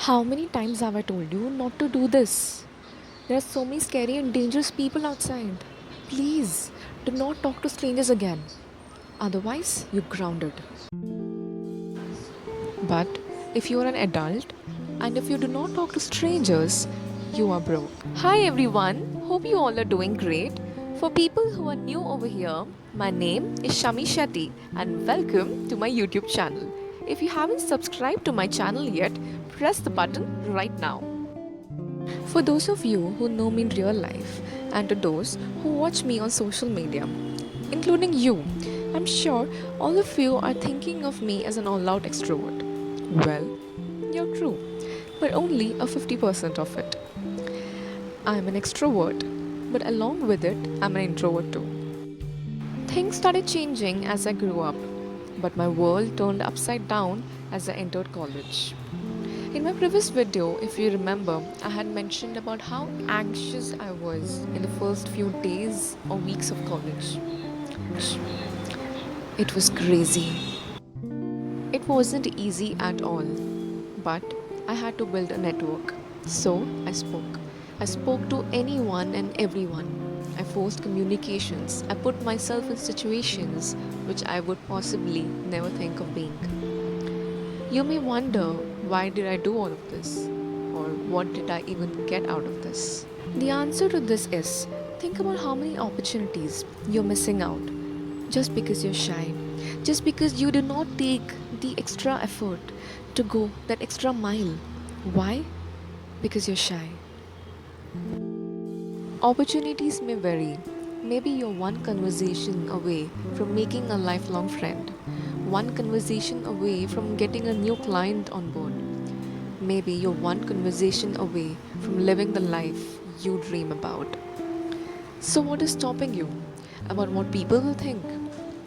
How many times have I told you not to do this? There are so many scary and dangerous people outside. Please, do not talk to strangers again. Otherwise, you're grounded. But if you are an adult and if you do not talk to strangers, you are broke. Hi everyone, hope you all are doing great. For people who are new over here, my name is Shami Shetty and welcome to my YouTube channel. If you haven't subscribed to my channel yet, press the button right now. For those of you who know me in real life and to those who watch me on social media, including you, I'm sure all of you are thinking of me as an all out extrovert. Well, you're true, but only a 50% of it. I'm an extrovert, but along with it, I'm an introvert too. Things started changing as I grew up, but my world turned upside down as I entered college. In my previous video, if you remember, I had mentioned about how anxious I was in the first few days or weeks of college. It was crazy. It wasn't easy at all, but I had to build a network. So I spoke. I spoke to anyone and everyone. I forced communications. I put myself in situations which I would possibly never think of being. You may wonder, why did I do all of this? Or what did I even get out of this? The answer to this is, think about how many opportunities you're missing out just because you're shy, just because you do not take the extra effort to go that extra mile. Why? Because you're shy. Opportunities may vary. Maybe you're one conversation away from making a lifelong friend, one conversation away from getting a new client on board. Maybe you're one conversation away from living the life you dream about. So, what is stopping you? About what people will think?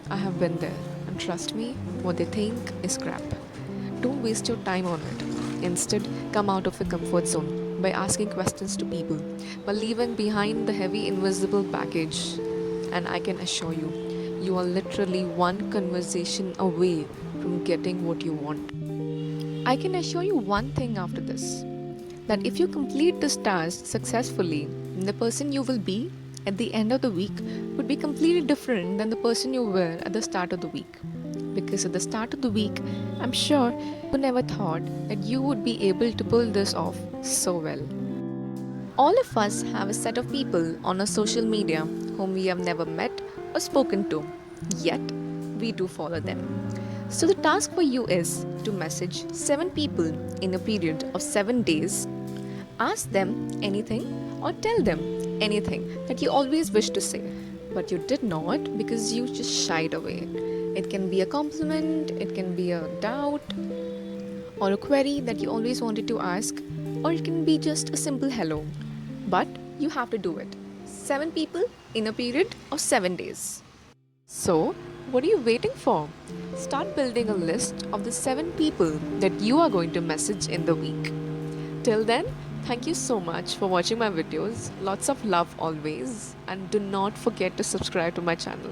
I have been there, and trust me, what they think is crap. Don't waste your time on it. Instead, come out of your comfort zone by asking questions to people, by leaving behind the heavy invisible baggage. And I can assure you, you are literally one conversation away from getting what you want. I can assure you one thing after this, that if you complete this task successfully, the person you will be at the end of the week would be completely different than the person you were at the start of the week. Because at the start of the week, I'm sure you never thought that you would be able to pull this off so well. All of us have a set of people on our social media whom we have never met or spoken to, yet we do follow them. So, the task for you is to message 7 people in a period of 7 days. Ask them anything or tell them anything that you always wish to say, but you did not because you just shied away. It can be a compliment, it can be a doubt, or a query that you always wanted to ask, or it can be just a simple hello. But you have to do it. 7 people in a period of 7 days. So, what are you waiting for? Start building a list of the 7 people that you are going to message in the week. Till then, thank you so much for watching my videos. Lots of love always, and do not forget to subscribe to my channel.